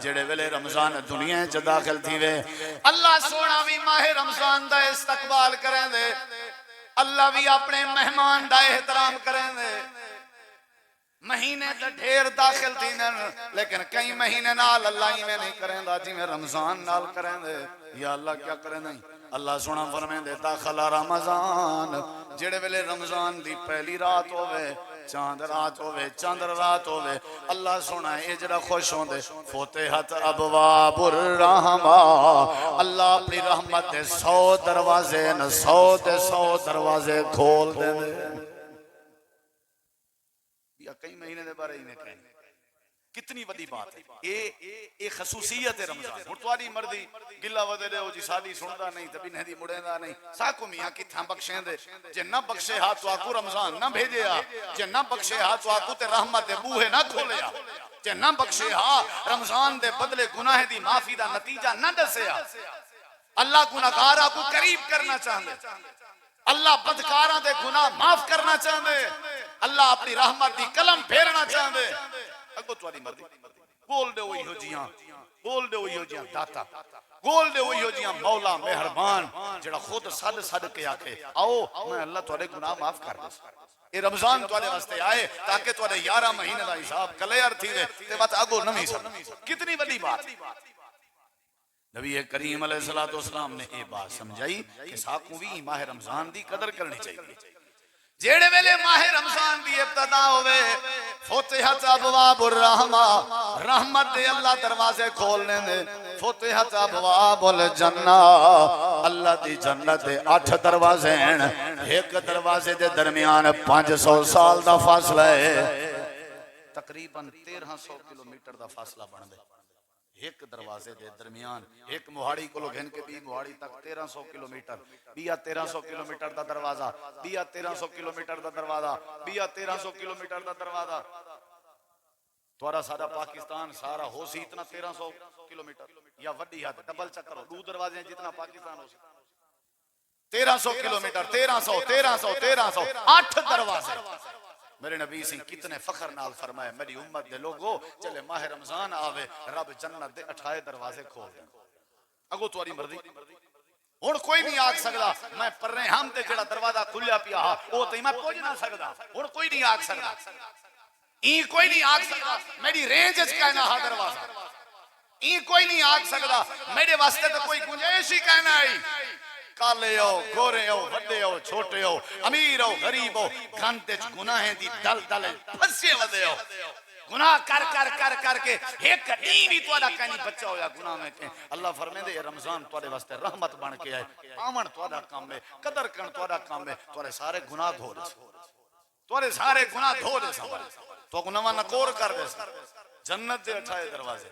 جڑے ویلے رمضان دنیا چ داخل تھی وے اللہ سونا بھی ماہ رمضان دا استقبال کریں دے اللہ بھی اپنے مہمان دا احترام کریں دے مہینے تے ڈھیر داخل تھی لیکن کئی مہینے نال اللہ ہی میں نہیں کریں دا جی میں رمضان نال کریں دے یا اللہ کیا کریں نہیں اللہ سونا فرمائیں دے داخل رمضان جڑے ویلے رمضان دی پہلی رات ہوئے چاند رات ہوئے چاندر رات ہوئے اللہ سونا ہے جڑا خوش ہوں دے فتحت ابواب الرحمہ اللہ اپنی رحمت دے 100 دروازے 100 دروازے کھول دے یا کئی مہینے دے بارے ہی نہیں کہیں کتنی وڈی بات ہے یہ خصوصیت ہے رمضان ہن تواڈی مرضی گلا ودے دے او جی ساڈی سندا نہیں تے بنے دی مڑیندا نہیں ساکو میاں کتھاں بخشیں دے جے نہ بخشے ہا تو آکو رمضان نہ بھیجیا جے نہ بخشے ہا تو آکو تے رحمت دے بوہے نہ کھولیا جے نہ بخشے ہا رمضان دے بدلے گناہ دی معافی دا نتیجہ نہ دسیا اللہ گناہگاراں کو قریب کرنا چاہندے اللہ بدکاراں دے گناہ معاف کرنا چاہندے اللہ اپنی رحمت دی قلم پھیرنا چاہندے اگو تواڈی مرضی بول دے وہی ہو جیاں بول دے وہی ہو جیاں داتا بول دے وہی ہو جیاں مولا مہربان جڑا خود صد کے آکھے آؤ میں اللہ تواڈے گناہ معاف کر دوں اے رمضان تواڈے واسطے آئے تاکہ تواڈے 11 مہینے دا حساب کلیئر تھی دے تے بات اگو نویں سب کتنی بڑی بات نبی کریم علیہ السلام نے یہ بات سمجھائی کہ ساکوں بھی ماہ رمضان دی قدر کرنی چاہیے جیڑے ویلے ماہ رمضان دی ابتدا ہوئے فتحت ابواب الرحمہ رحمت دے اللہ دروازے کھولنے دے فتحت ابواب الجنہ اللہ دی جنت دے 8 دروازے ہیں ایک دروازے دے درمیان 500 سال دا فاصلہ ہے تقریباً 1300 کلومیٹر دا فاصلہ بن دے ایک دروازے دے درمیان ایک مہاڑی کو لوگ ہیں کہ بھی مہاڑی تک 1300 کلومیٹر بیا 1300 کلومیٹر دا دروازہ بیا 1300 کلومیٹر دا دروازہ بیا 1300 کلومیٹر دا دروازہ توارا سارا پاکستان سارا ہو سی اتنا 1300 کلومیٹر یا وڈی حد ڈبل چکر ہو 2 دروازے ہیں جتنا پاکستان ہو سی 1300 کلومیٹر 1300 8 دروازے میرے نبی سے کتنے فخر نال فرمائے میری امت دے لوگو چلے ماہ رمضان آوے رب جنت دے 18 دروازے کھول دیں اگو تواری مرضی ہن کوئی نہیں آگ سکدا میں پر رہے ہم تے جڑا دروازہ کھلیا پیا او تے میں پہنچ نہ سکدا ہن کوئی نہیں آگ سکدا این کوئی نہیں آگ سکدا میری رینج وچ کہنا ہا دروازہ این کوئی نہیں آگ سکدا میرے واسطے تو کوئی گنجائش ہی کہنا ہے کالے ہو گورے ہو وڈے ہو چھوٹے ہو امیر ہو غریب ہو گھنٹے گناہیں دی دل دل پھنسے ودے ہو گناہ کر کے ایک نہیں بھی توڑا کہنی بچہ ہویا گناہ میں کہ اللہ فرمائے دے رمضان توڑے واسطے رحمت بن کے آئے آمن توڑا کام میں قدر کرن توڑا کام میں توڑے سارے گناہ دھو دے توڑے سارے گناہ دھو دے تو گناہ نکور کر دے جنت دے 18 دروازے